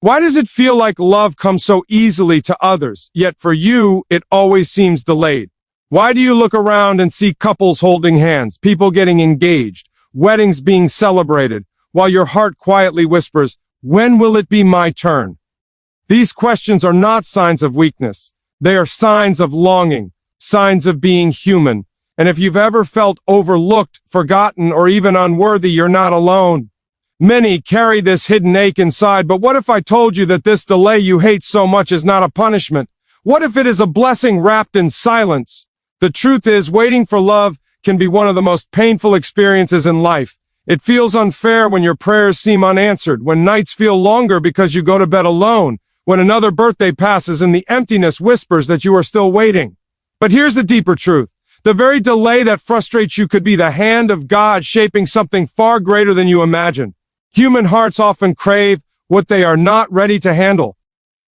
Why does it feel like love comes so easily to others, yet for you, it always seems delayed? Why do you look around and see couples holding hands, people getting engaged, weddings being celebrated, while your heart quietly whispers, when will it be my turn? These questions are not signs of weakness. They are signs of longing, signs of being human. And if you've ever felt overlooked, forgotten, or even unworthy, you're not alone. Many carry this hidden ache inside, but what if I told you that this delay you hate so much is not a punishment? What if it is a blessing wrapped in silence? The truth is, waiting for love can be one of the most painful experiences in life. It feels unfair when your prayers seem unanswered, when nights feel longer because you go to bed alone, when another birthday passes and the emptiness whispers that you are still waiting. But here's the deeper truth. The very delay that frustrates you could be the hand of God shaping something far greater than you imagine. Human hearts often crave what they are not ready to handle.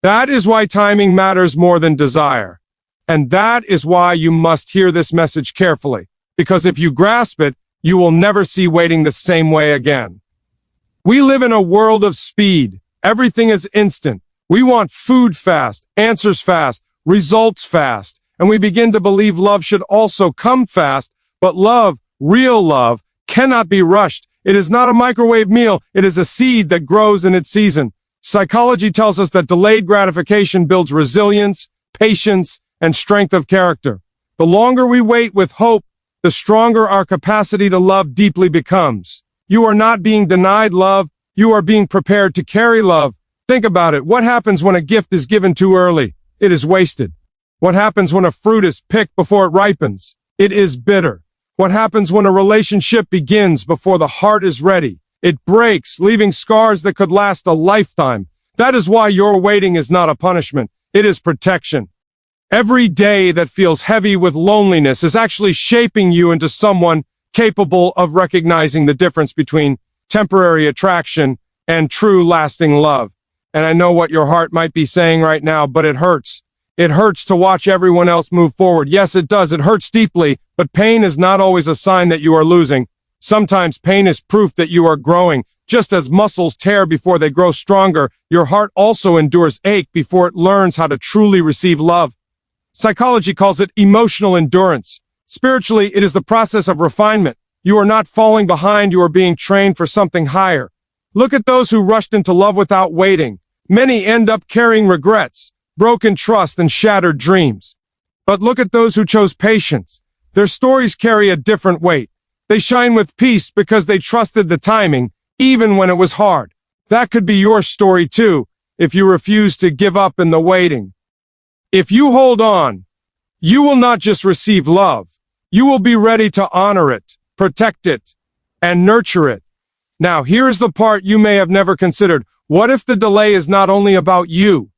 That is why timing matters more than desire. And that is why you must hear this message carefully. Because if you grasp it, you will never see waiting the same way again. We live in a world of speed. Everything is instant. We want food fast, answers fast, results fast. And we begin to believe love should also come fast. But love, real love, cannot be rushed. It is not a microwave meal. It is a seed that grows in its season. Psychology tells us that delayed gratification builds resilience, patience, and strength of character. The longer we wait with hope, the stronger our capacity to love deeply becomes. You are not being denied love. You are being prepared to carry love. Think about it. What happens when a gift is given too early? It is wasted. What happens when a fruit is picked before it ripens? It is bitter. What happens when a relationship begins before the heart is ready? It breaks, leaving scars that could last a lifetime. That is why your waiting is not a punishment. It is protection. Every day that feels heavy with loneliness is actually shaping you into someone capable of recognizing the difference between temporary attraction and true lasting love. And I know what your heart might be saying right now, but it hurts. It hurts to watch everyone else move forward. Yes, it does. It hurts deeply, but pain is not always a sign that you are losing. Sometimes pain is proof that you are growing. Just as muscles tear before they grow stronger, your heart also endures ache before it learns how to truly receive love. Psychology calls it emotional endurance. Spiritually, it is the process of refinement. You are not falling behind. You are being trained for something higher. Look at those who rushed into love without waiting. Many end up carrying regrets, broken trust, and shattered dreams. But look at those who chose patience. Their stories carry a different weight. They shine with peace because they trusted the timing, even when it was hard. That could be your story too, if you refuse to give up in the waiting. If you hold on, you will not just receive love. You will be ready to honor it, protect it, and nurture it. Now, here's the part you may have never considered. What if the delay is not only about you?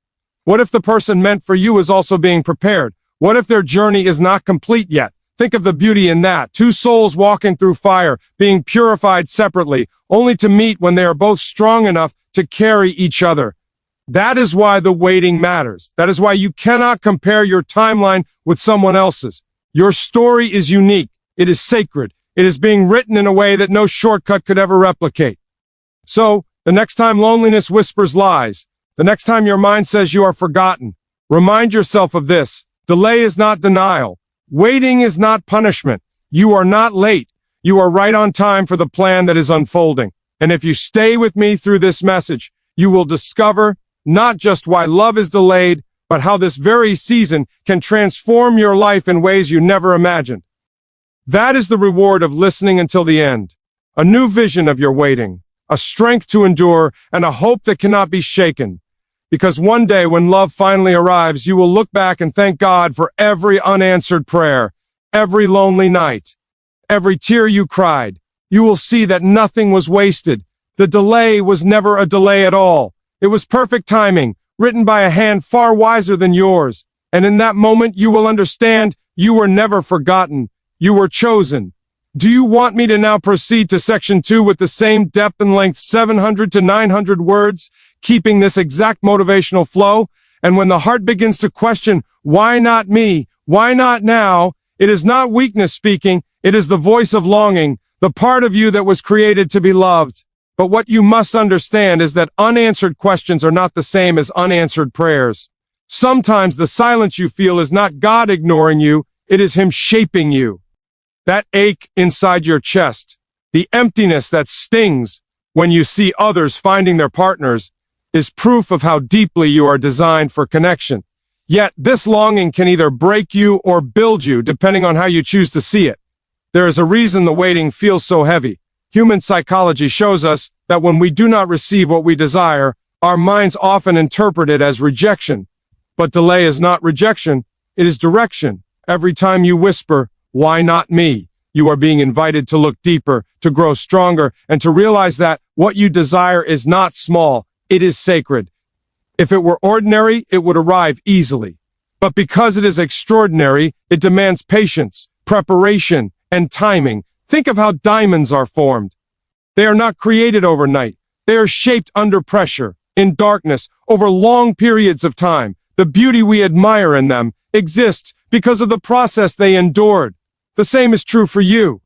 What if the person meant for you is also being prepared? What if their journey is not complete yet? Think of the beauty in that. Two souls walking through fire, being purified separately, only to meet when they are both strong enough to carry each other. That is why the waiting matters. That is why you cannot compare your timeline with someone else's. Your story is unique. It is sacred. It is being written in a way that no shortcut could ever replicate. So, the next time loneliness whispers lies, the next time your mind says you are forgotten, remind yourself of this. Delay is not denial. Waiting is not punishment. You are not late. You are right on time for the plan that is unfolding. And if you stay with me through this message, you will discover not just why love is delayed, but how this very season can transform your life in ways you never imagined. That is the reward of listening until the end. A new vision of your waiting, a strength to endure, and a hope that cannot be shaken. Because one day when love finally arrives, you will look back and thank God for every unanswered prayer, every lonely night, every tear you cried. You will see that nothing was wasted. The delay was never a delay at all. It was perfect timing, written by a hand far wiser than yours. And in that moment, you will understand you were never forgotten. You were chosen. Do you want me to now proceed to section 2 with the same depth and length, 700 to 900 words, keeping this exact motivational flow? And when the heart begins to question, why not me? Why not now? It is not weakness speaking. It is the voice of longing, the part of you that was created to be loved. But what you must understand is that unanswered questions are not the same as unanswered prayers. Sometimes the silence you feel is not God ignoring you, it is Him shaping you. That ache inside your chest, the emptiness that stings when you see others finding their partners, is proof of how deeply you are designed for connection. Yet, this longing can either break you or build you, depending on how you choose to see it. There is a reason the waiting feels so heavy. Human psychology shows us that when we do not receive what we desire, our minds often interpret it as rejection. But delay is not rejection, it is direction. Every time you whisper, "Why not me?" you are being invited to look deeper, to grow stronger, and to realize that what you desire is not small, it is sacred. If it were ordinary, it would arrive easily. But because it is extraordinary, it demands patience, preparation, and timing. Think of how diamonds are formed. They are not created overnight. They are shaped under pressure, in darkness, over long periods of time. The beauty we admire in them exists because of the process they endured. The same is true for you.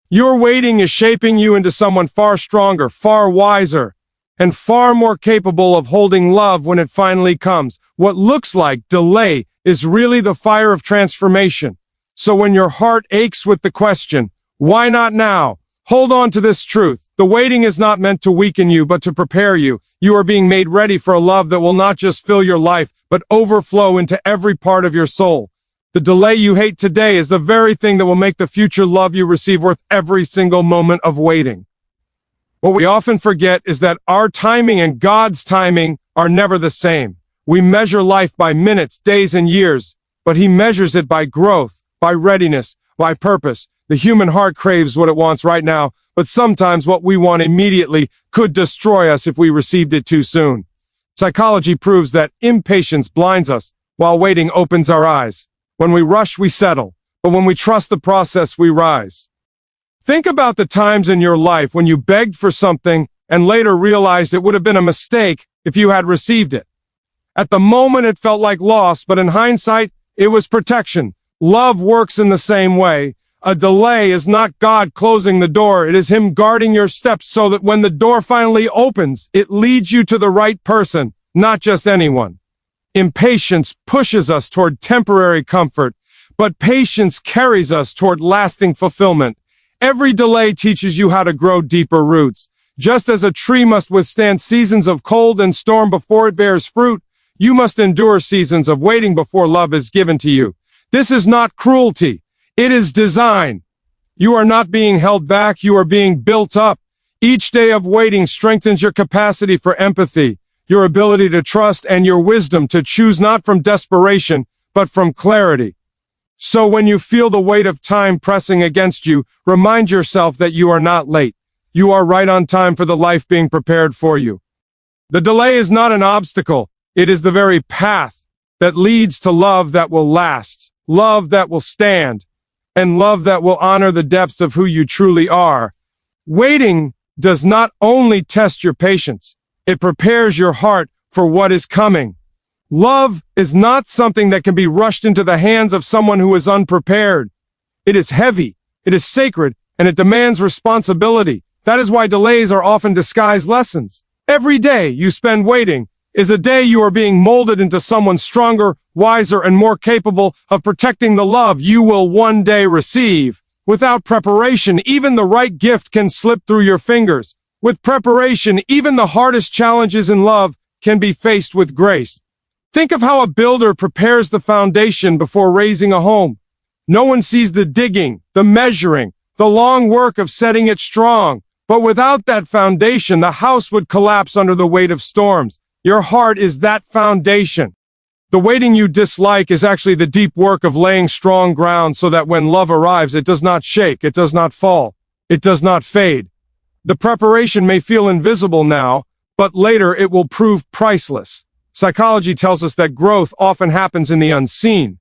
Your waiting is shaping you into someone far stronger, far wiser, and far more capable of holding love when it finally comes. What looks like delay is really the fire of transformation. So when your heart aches with the question, "Why not now?" hold on to this truth. The waiting is not meant to weaken you, but to prepare you. You are being made ready for a love that will not just fill your life, but overflow into every part of your soul. The delay you hate today is the very thing that will make the future love you receive worth every single moment of waiting. What we often forget is that our timing and God's timing are never the same. We measure life by minutes, days, and years, but He measures it by growth, by readiness, by purpose. The human heart craves what it wants right now, but sometimes what we want immediately could destroy us if we received it too soon. Psychology proves that impatience blinds us, while waiting opens our eyes. When we rush, we settle, but when we trust the process, we rise. Think about the times in your life when you begged for something and later realized it would have been a mistake if you had received it. At the moment, it felt like loss, but in hindsight, it was protection. Love works in the same way. A delay is not God closing the door, it is Him guarding your steps so that when the door finally opens, it leads you to the right person, not just anyone. Impatience pushes us toward temporary comfort, but patience carries us toward lasting fulfillment. Every delay teaches you how to grow deeper roots. Just as a tree must withstand seasons of cold and storm before it bears fruit, you must endure seasons of waiting before love is given to you. This is not cruelty. It is design. You are not being held back, you are being built up. Each day of waiting strengthens your capacity for empathy, your ability to trust, and your wisdom to choose not from desperation, but from clarity. So when you feel the weight of time pressing against you, remind yourself that you are not late. You are right on time for the life being prepared for you. The delay is not an obstacle. It is the very path that leads to love that will last, love that will stand, and love that will honor the depths of who you truly are. Waiting does not only test your patience, it prepares your heart for what is coming. Love is not something that can be rushed into the hands of someone who is unprepared. It is heavy, it is sacred, and it demands responsibility. That is why delays are often disguised lessons. Every day you spend waiting is a day you are being molded into someone stronger, wiser, and more capable of protecting the love you will one day receive. Without preparation, even the right gift can slip through your fingers. With preparation, even the hardest challenges in love can be faced with grace. Think of how a builder prepares the foundation before raising a home. No one sees the digging, the measuring, the long work of setting it strong. But without that foundation, the house would collapse under the weight of storms. Your heart is that foundation. The waiting you dislike is actually the deep work of laying strong ground so that when love arrives, it does not shake, it does not fall, it does not fade. The preparation may feel invisible now, but later it will prove priceless. Psychology tells us that growth often happens in the unseen.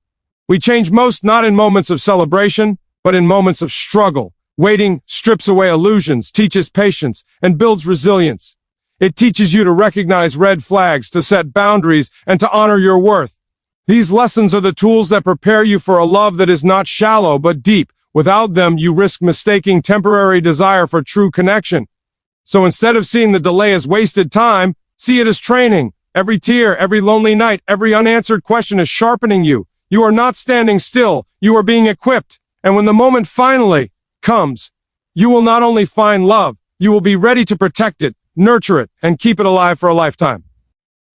We change most not in moments of celebration, but in moments of struggle. Waiting strips away illusions, teaches patience, and builds resilience. It teaches you to recognize red flags, to set boundaries, and to honor your worth. These lessons are the tools that prepare you for a love that is not shallow but deep. Without them, you risk mistaking temporary desire for true connection. So instead of seeing the delay as wasted time, see it as training. Every tear, every lonely night, every unanswered question is sharpening you. You are not standing still, you are being equipped. And when the moment finally comes, you will not only find love, you will be ready to protect it, nurture it, and keep it alive for a lifetime.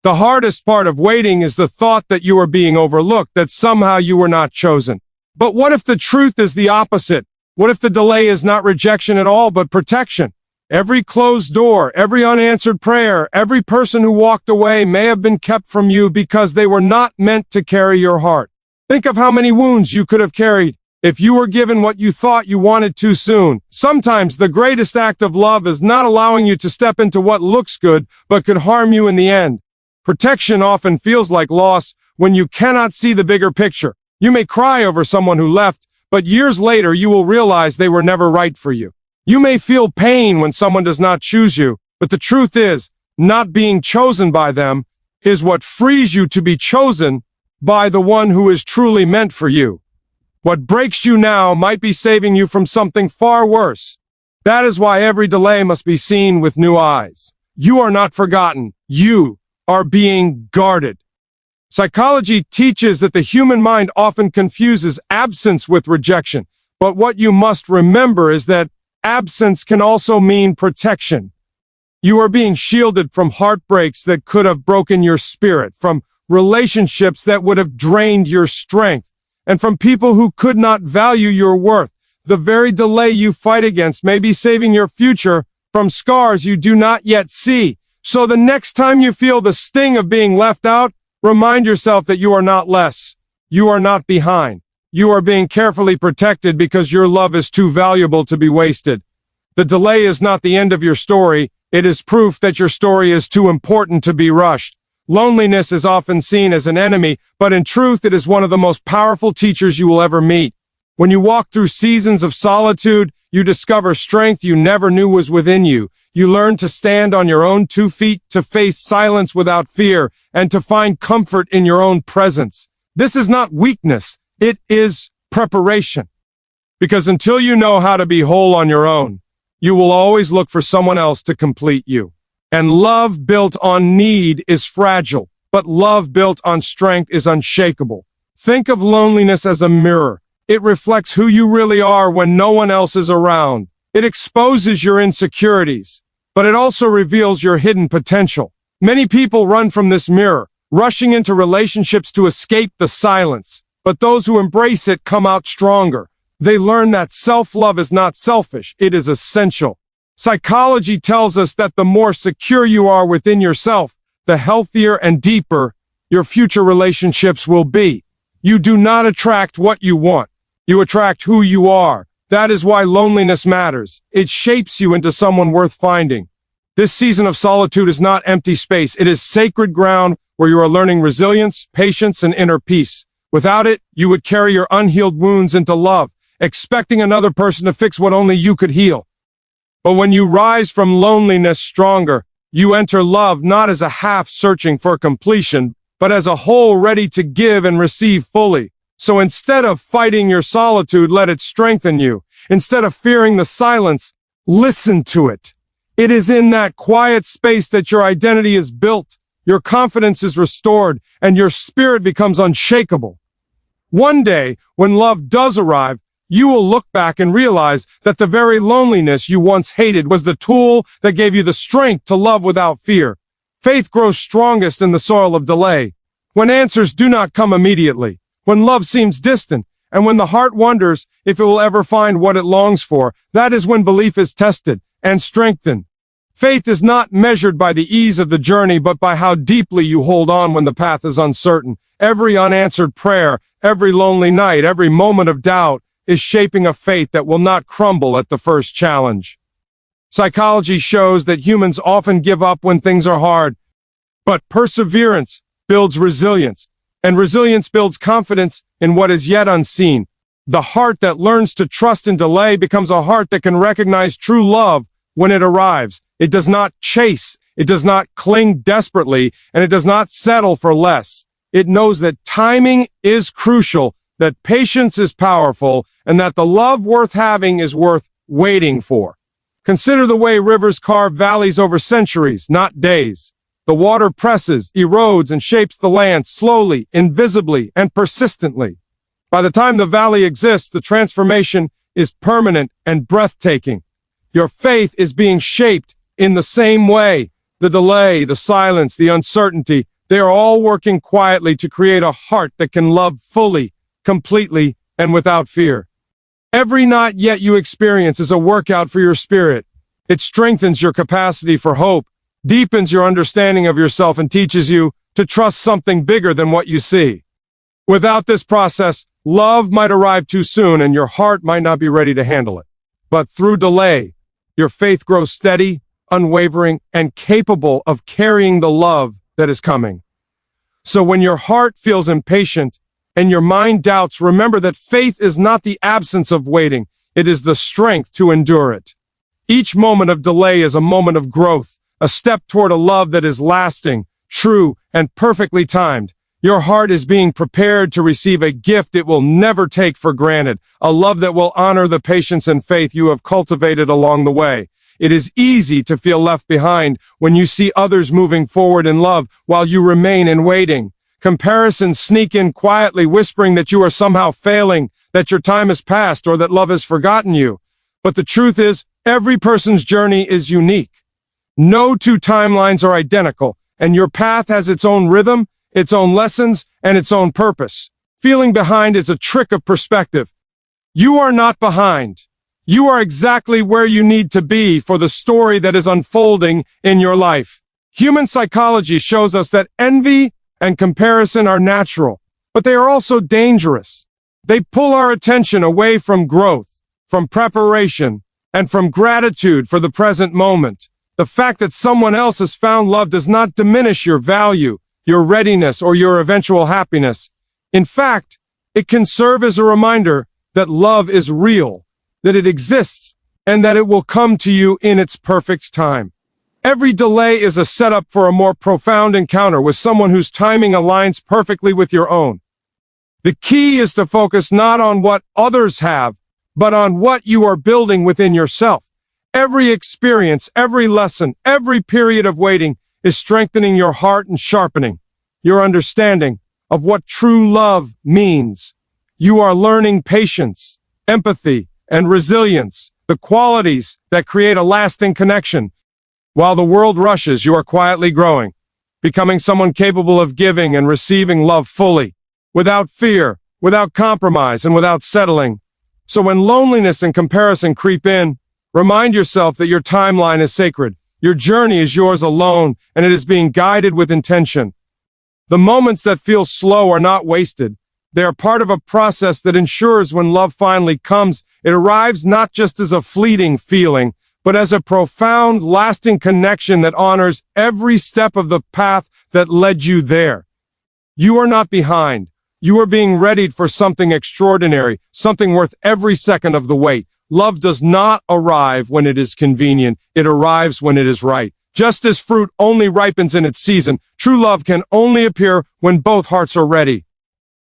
The hardest part of waiting is the thought that you are being overlooked, that somehow you were not chosen. But what if the truth is the opposite? What if the delay is not rejection at all, but protection? Every closed door, every unanswered prayer, every person who walked away may have been kept from you because they were not meant to carry your heart. Think of how many wounds you could have carried if you were given what you thought you wanted too soon. Sometimes the greatest act of love is not allowing you to step into what looks good, but could harm you in the end. Protection often feels like loss when you cannot see the bigger picture. You may cry over someone who left, but years later you will realize they were never right for you. You may feel pain when someone does not choose you, but the truth is, not being chosen by them is what frees you to be chosen by the one who is truly meant for you. What breaks you now might be saving you from something far worse. That is why every delay must be seen with new eyes. You are not forgotten. You are being guarded. Psychology teaches that the human mind often confuses absence with rejection, but what you must remember is that absence can also mean protection. You are being shielded from heartbreaks that could have broken your spirit, from relationships that would have drained your strength, and from people who could not value your worth. The very delay you fight against may be saving your future from scars you do not yet see. So the next time you feel the sting of being left out, remind yourself that you are not less. You are not behind. You are being carefully protected because your love is too valuable to be wasted. The delay is not the end of your story. It is proof that your story is too important to be rushed. Loneliness is often seen as an enemy, but in truth, it is one of the most powerful teachers you will ever meet. When you walk through seasons of solitude, you discover strength you never knew was within you. You learn to stand on your own 2 feet, to face silence without fear, and to find comfort in your own presence. This is not weakness. It is preparation. Because until you know how to be whole on your own, you will always look for someone else to complete you. And love built on need is fragile, but love built on strength is unshakable. Think of loneliness as a mirror. It reflects who you really are when no one else is around. It exposes your insecurities, but it also reveals your hidden potential. Many people run from this mirror, rushing into relationships to escape the silence. But those who embrace it come out stronger. They learn that self-love is not selfish, it is essential. Psychology tells us that the more secure you are within yourself, the healthier and deeper your future relationships will be. You do not attract what you want. You attract who you are. That is why loneliness matters. It shapes you into someone worth finding. This season of solitude is not empty space. It is sacred ground where you are learning resilience, patience, and inner peace. Without it, you would carry your unhealed wounds into love, expecting another person to fix what only you could heal. But when you rise from loneliness stronger, you enter love not as a half searching for completion, but as a whole ready to give and receive fully. So instead of fighting your solitude, let it strengthen you. Instead of fearing the silence, listen to it. It is in that quiet space that your identity is built, your confidence is restored, and your spirit becomes unshakable. One day, when love does arrive, you will look back and realize that the very loneliness you once hated was the tool that gave you the strength to love without fear. Faith grows strongest in the soil of delay. When answers do not come immediately, when love seems distant, and when the heart wonders if it will ever find what it longs for, that is when belief is tested and strengthened. Faith is not measured by the ease of the journey, but by how deeply you hold on when the path is uncertain. Every unanswered prayer, every lonely night, every moment of doubt is shaping a faith that will not crumble at the first challenge. Psychology shows that humans often give up when things are hard, but perseverance builds resilience, and resilience builds confidence in what is yet unseen. The heart that learns to trust in delay becomes a heart that can recognize true love when it arrives. It does not chase, it does not cling desperately, and it does not settle for less. It knows that timing is crucial, that patience is powerful, and that the love worth having is worth waiting for. Consider the way rivers carve valleys over centuries, not days. The water presses, erodes, and shapes the land slowly, invisibly, and persistently. By the time the valley exists, the transformation is permanent and breathtaking. Your faith is being shaped in the same way. The delay, the silence, the uncertainty, they are all working quietly to create a heart that can love fully, completely, and without fear. Every not yet you experience is a workout for your spirit. It strengthens your capacity for hope, deepens your understanding of yourself, and teaches you to trust something bigger than what you see. Without this process, love might arrive too soon and your heart might not be ready to handle it. But through delay, your faith grows steady, unwavering, and capable of carrying the love that is coming. So when your heart feels impatient and your mind doubts, remember that faith is not the absence of waiting, it is the strength to endure it. Each moment of delay is a moment of growth, a step toward a love that is lasting, true, and perfectly timed. Your heart is being prepared to receive a gift it will never take for granted, a love that will honor the patience and faith you have cultivated along the way. It is easy to feel left behind when you see others moving forward in love while you remain in waiting. Comparisons sneak in quietly, whispering that you are somehow failing, that your time has passed, or that love has forgotten you. But the truth is, every person's journey is unique. No two timelines are identical, and your path has its own rhythm, its own lessons, and its own purpose. Feeling behind is a trick of perspective. You are not behind. You are exactly where you need to be for the story that is unfolding in your life. Human psychology shows us that envy and comparison are natural, but they are also dangerous. They pull our attention away from growth, from preparation, and from gratitude for the present moment. The fact that someone else has found love does not diminish your value, your readiness, or your eventual happiness. In fact, it can serve as a reminder that love is real, that it exists, and that it will come to you in its perfect time. Every delay is a setup for a more profound encounter with someone whose timing aligns perfectly with your own. The key is to focus not on what others have, but on what you are building within yourself. Every experience, every lesson, every period of waiting is strengthening your heart and sharpening your understanding of what true love means. You are learning patience, empathy, and resilience, the qualities that create a lasting connection. While the world rushes, you are quietly growing, becoming someone capable of giving and receiving love fully, without fear, without compromise, and without settling. So when loneliness and comparison creep in, remind yourself that your timeline is sacred. Your journey is yours alone, and it is being guided with intention. The moments that feel slow are not wasted. They are part of a process that ensures when love finally comes, it arrives not just as a fleeting feeling, but as a profound, lasting connection that honors every step of the path that led you there. You are not behind. You are being readied for something extraordinary, something worth every second of the wait. Love does not arrive when it is convenient. It arrives when it is right. Just as fruit only ripens in its season, true love can only appear when both hearts are ready.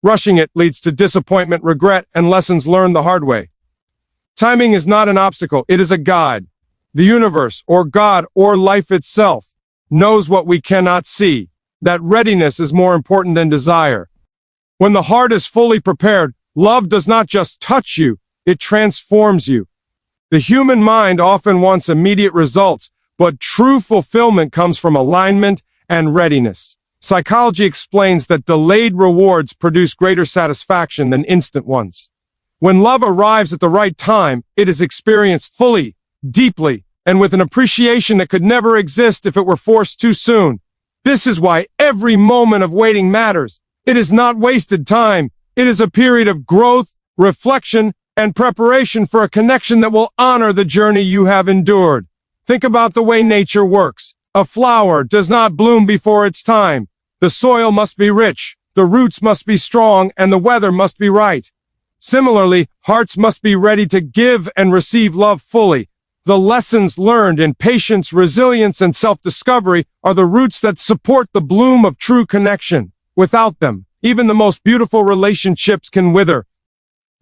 Rushing it leads to disappointment, regret, and lessons learned the hard way. Timing is not an obstacle, it is a guide. The universe, or God, or life itself, knows what we cannot see. That readiness is more important than desire. When the heart is fully prepared, love does not just touch you, it transforms you. The human mind often wants immediate results, but true fulfillment comes from alignment and readiness. Psychology explains that delayed rewards produce greater satisfaction than instant ones. When love arrives at the right time, it is experienced fully, deeply, and with an appreciation that could never exist if it were forced too soon. This is why every moment of waiting matters. It is not wasted time. It is a period of growth, reflection, and preparation for a connection that will honor the journey you have endured. Think about the way nature works. A flower does not bloom before its time. The soil must be rich, the roots must be strong, and the weather must be right. Similarly, hearts must be ready to give and receive love fully. The lessons learned in patience, resilience, and self-discovery are the roots that support the bloom of true connection. Without them, even the most beautiful relationships can wither.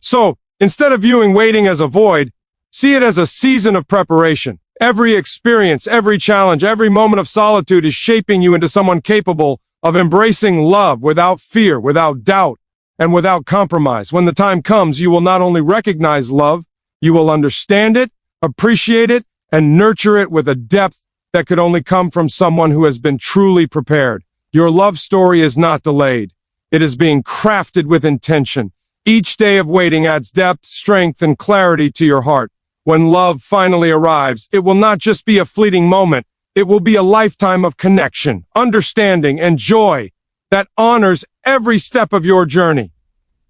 So, instead of viewing waiting as a void, see it as a season of preparation. Every experience, every challenge, every moment of solitude is shaping you into someone capable of embracing love without fear, without doubt, and without compromise. When the time comes, you will not only recognize love, you will understand it, appreciate it, and nurture it with a depth that could only come from someone who has been truly prepared. Your love story is not delayed. It is being crafted with intention. Each day of waiting adds depth, strength, and clarity to your heart. When love finally arrives, it will not just be a fleeting moment. It will be a lifetime of connection, understanding, and joy that honors every step of your journey.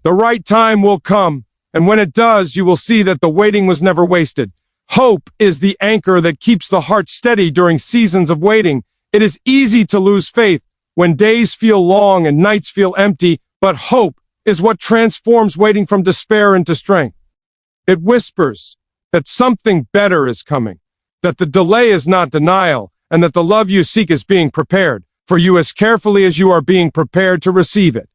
The right time will come, and when it does, you will see that the waiting was never wasted. Hope is the anchor that keeps the heart steady during seasons of waiting. It is easy to lose faith when days feel long and nights feel empty, but hope is what transforms waiting from despair into strength. It whispers that something better is coming, that the delay is not denial, and that the love you seek is being prepared for you as carefully as you are being prepared to receive it.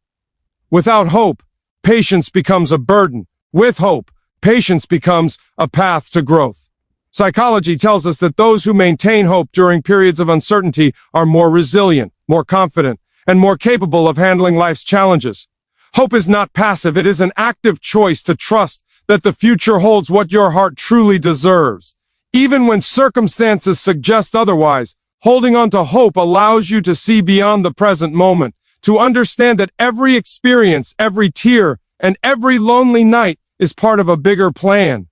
Without hope, patience becomes a burden. With hope, patience becomes a path to growth. Psychology tells us that those who maintain hope during periods of uncertainty are more resilient, more confident, and more capable of handling life's challenges. Hope is not passive. It is an active choice to trust that the future holds what your heart truly deserves. Even when circumstances suggest otherwise, holding on to hope allows you to see beyond the present moment, to understand that every experience, every tear, and every lonely night is part of a bigger plan.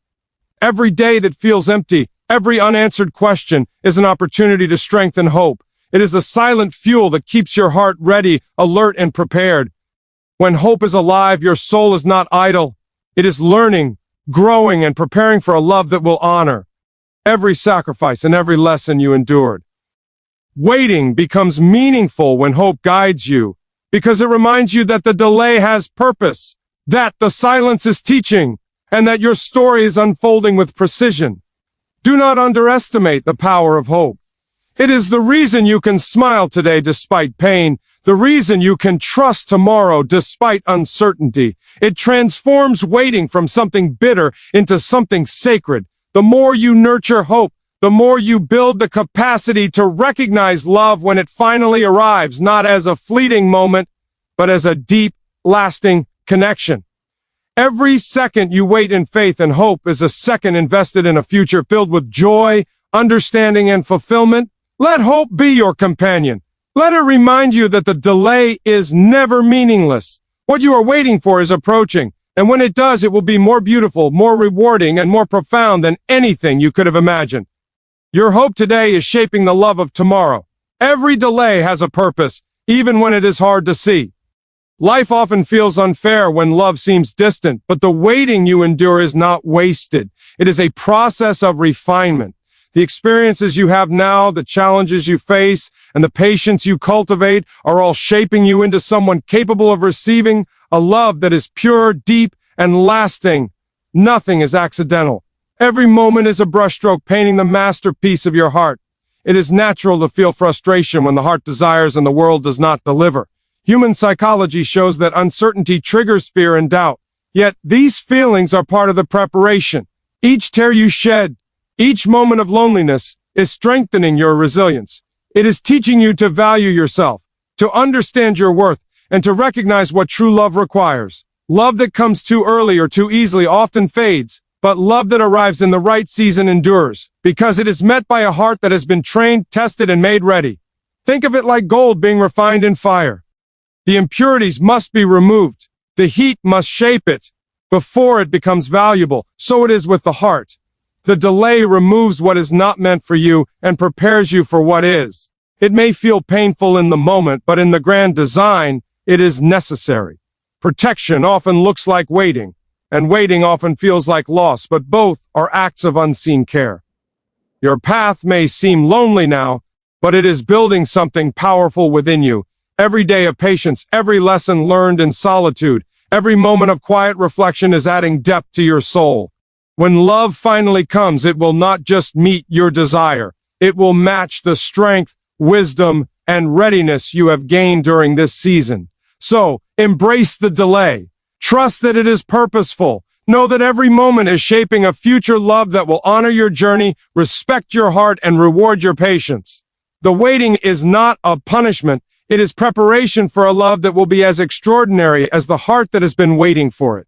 Every day that feels empty, every unanswered question is an opportunity to strengthen hope. It is the silent fuel that keeps your heart ready, alert, and prepared. When hope is alive, your soul is not idle. It is learning, growing, and preparing for a love that will honor every sacrifice and every lesson you endured. Waiting becomes meaningful when hope guides you, because it reminds you that the delay has purpose, that the silence is teaching, and that your story is unfolding with precision. Do not underestimate the power of hope. It is the reason you can smile today despite pain, the reason you can trust tomorrow despite uncertainty. It transforms waiting from something bitter into something sacred. The more you nurture hope, the more you build the capacity to recognize love when it finally arrives, not as a fleeting moment, but as a deep, lasting connection. Every second you wait in faith and hope is a second invested in a future filled with joy, understanding, and fulfillment. Let hope be your companion. Let it remind you that the delay is never meaningless. What you are waiting for is approaching, and when it does, it will be more beautiful, more rewarding, and more profound than anything you could have imagined. Your hope today is shaping the love of tomorrow. Every delay has a purpose, even when it is hard to see. Life often feels unfair when love seems distant, but the waiting you endure is not wasted. It is a process of refinement. The experiences you have now, the challenges you face, and the patience you cultivate are all shaping you into someone capable of receiving a love that is pure, deep, and lasting. Nothing is accidental. Every moment is a brushstroke painting the masterpiece of your heart. It is natural to feel frustration when the heart desires and the world does not deliver. Human psychology shows that uncertainty triggers fear and doubt. Yet these feelings are part of the preparation. Each tear you shed, each moment of loneliness is strengthening your resilience. It is teaching you to value yourself, to understand your worth, and to recognize what true love requires. Love that comes too early or too easily often fades, but love that arrives in the right season endures, because it is met by a heart that has been trained, tested, and made ready. Think of it like gold being refined in fire. The impurities must be removed. The heat must shape it before it becomes valuable. So it is with the heart. The delay removes what is not meant for you and prepares you for what is. It may feel painful in the moment, but in the grand design, it is necessary. Protection often looks like waiting, and waiting often feels like loss, but both are acts of unseen care. Your path may seem lonely now, but it is building something powerful within you. Every day of patience, every lesson learned in solitude, every moment of quiet reflection is adding depth to your soul. When love finally comes, it will not just meet your desire. It will match the strength, wisdom, and readiness you have gained during this season. So, embrace the delay. Trust that it is purposeful. Know that every moment is shaping a future love that will honor your journey, respect your heart, and reward your patience. The waiting is not a punishment. It is preparation for a love that will be as extraordinary as the heart that has been waiting for it.